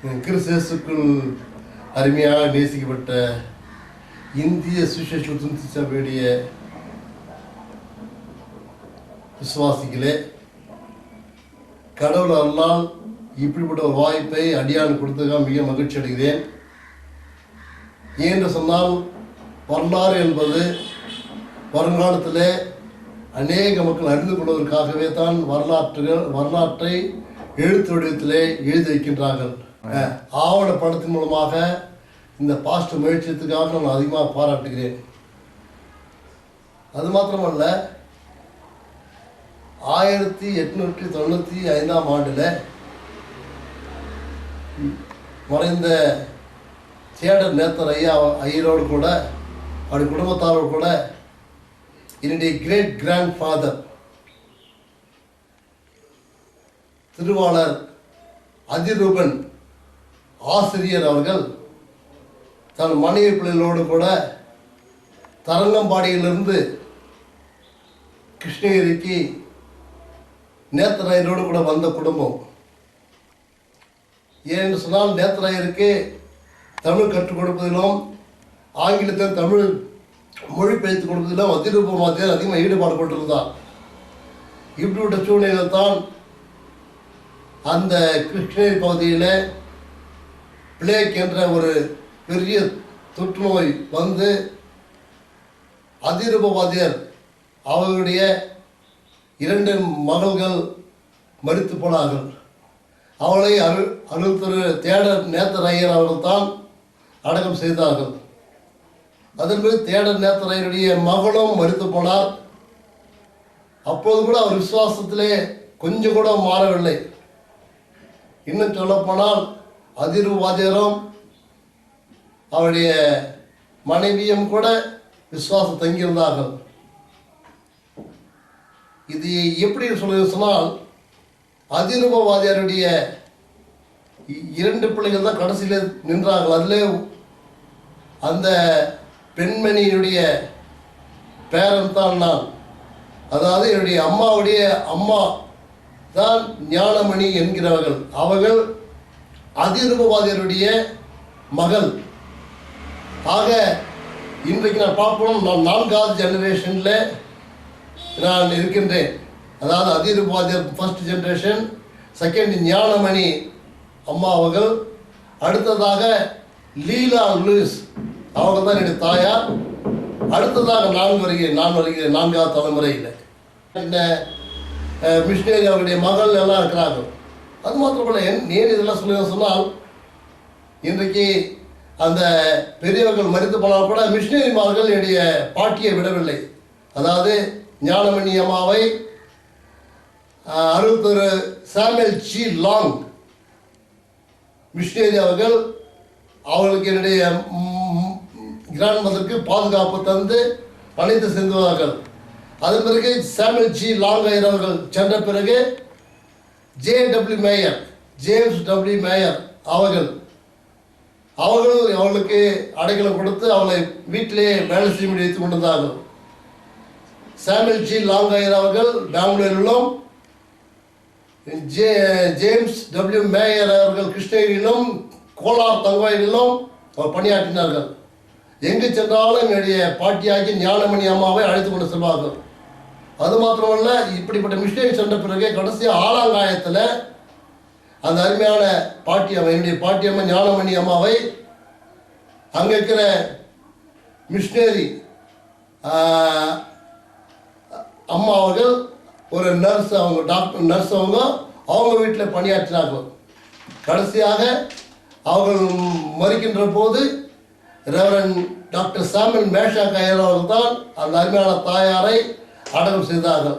கிறிஸ்துவுக்குள் அருமையாக நேசிக்கப்பட்ட இந்திய சுவிசேஷ சபையுடைய விசுவாசிகளே, கடவுள் அருளால் இப்படிப்பட்ட ஒரு வாய்ப்பை அடியான் கொடுத்ததாக மிக மகிழ்ச்சி அடைகிறேன். ஏனென்று சொன்னால், வரலாறு என்பது வருங்காலத்தில் அநேக மக்கள் அறிந்து கொள்வதற்காகவே தான் வரலாற்றை எழுத்து வடிவத்திலே எழுதி வைக்கின்றார்கள். ஆவணப்படத்தின் மூலமாக இந்த பாஸ்ட் முயற்சியத்துக்காக நான் அதிகமாக பாராட்டுகிறேன். அது மாத்திரமல்ல, 1895 ஆண்டில் மறைந்த சேடர் நேத்தர் ஐயரோடு கூட அவருடைய குடும்பத்தாரோடு கூட என்னுடைய கிரேட் கிராண்ட் ஃபாதர் திருவாளர் அதிரூபன் ஆசிரியர் அவர்கள் தன் மனைவி பிள்ளைகளோடு கூட தரங்கம்பாடியிலிருந்து கிருஷ்ணகிரிக்கு நேத்தராயரோடு கூட வந்த குடும்பம். ஏன்னு சொன்னால், நேத்தராயருக்கு தமிழ் கற்றுக் கொடுப்பதிலும் ஆங்கிலத்தில் தமிழ் மொழிபெயர்த்து கொடுப்பதிலும் அதிரூபமாக அதிகமாக ஈடுபாடு கொண்டிருந்தார். இப்படிப்பட்ட சூழ்நிலையில் தான் அந்த கிருஷ்ணகிரி பகுதியில் பிளேக் என்ற ஒரு பெரிய தொற்று நோய் வந்து அதிரூபவாதியர் அவர்களுடைய 2 மகள்கள் மரித்து போனார்கள். அவளை அருள் திரு தேடர் நேத்தர் ஐயர் அவர்கள் தான் அடக்கம் செய்தார்கள். அதன் பிறகு தேடர் நேத்தர் ஐயருடைய மகளும் மரித்து போனார். அப்போது கூட அவர் விசுவாசத்திலே கொஞ்சம் கூட மாறவில்லை. இன்னும் சொல்லப்போனால், அதிரூபவாதியரும் அவருடைய மனைவியும் கூட விசுவாசம் தங்கியிருந்தார்கள். இது எப்படி சொன்னால், அதிரூபவாதியருடைய 2 பிள்ளைகள் தான் கடைசியில் நின்றார்கள். அதில் அந்த பெண்மணியுடைய பேரன் தான் நான். அதாவது என்னுடைய அம்மாவுடைய அம்மா தான் ஞானமணி என்கிறவர்கள். அவர்கள் அதிரூபவாதியருடைய மகள். ஆக இன்றைக்கு நான் பார்ப்போம், நான் 4வது ஜெனரேஷனில் நான் இருக்கின்றேன். அதாவது அதிரூபவாதியர் ஃபர்ஸ்ட் ஜெனரேஷன், செகண்ட் ஞானமணி அம்மா அவர்கள், அடுத்ததாக லீலா லூயிஸ் அவங்க தான் என்னுடைய தாயார், அடுத்ததாக நான் வருகிறேன் 4வது தலைமுறையில். இந்த மிஷினரி அவருடைய மகள் எல்லாம் இருக்கிறார்கள். அது மாத்திரமல்ல, ஏன் இதெல்லாம் சொன்னால், இன்றைக்கு அந்த பெரியவர்கள் மரித்து போனால் கூட மிஷினரிமார்கள் என்னுடைய பாட்டியை விடவில்லை. அதாவது ஞானமணி அம்மாவை Arul Thiru Samuel G long machinery அவர்களுக்கு என்னுடைய கிராண்ட் மதருக்கு பாதுகாப்பு தந்து அழைத்து சென்றுவார்கள். அதன் பிறகு சாமுவேல் ஜி லாங் ஐயர் அவர்கள் சென்ற பிறகு ஜேம்ஸ் டபிள்யூ மேயர் அவர்களுக்கு அடைக்கலம் கொடுத்து அவளை வீட்டிலேயே வேலை செய்ய வைத்துக் கொண்டிருந்தார்கள். சாமுவேல் ஜி லாங் ஐயர் அவர்கள் பெங்களூரிலும், ஜேம்ஸ் டபிள்யூ மேயர் அவர்கள் கிருஷ்ணகிரியிலும் கோலார் தங்கோயிலும் பணியாற்றினார்கள். எங்கு சென்றாலும் என்னுடைய பாட்டியாகி ஞானமணி அம்மாவை அழைத்து கொண்டு செல்வார்கள். அது மாத்திரமல்ல, இப்படிப்பட்ட மிஸ்டேக் சென்ற பிறகு கடைசி ஆலாங்காயத்தில் அந்த அருமையான பாட்டியம்மா, என்னுடைய பாட்டியம்மா ஞானமணி அம்மாவை அங்கே இருக்கிற மிஷினரி அம்மா அவர்கள் ஒரு நர்ஸ், அவங்க டாக்டர் நர்ஸ், அவங்க வீட்டில் பணியாற்றினார்கள். கடைசியாக அவர்கள் மறிக்கின்ற போது reverend doctor Samuel Meshach Iyer அவர்கள் தான் அந்த அருமையான தாயாரை அடக்கம் செய்தார்கள்.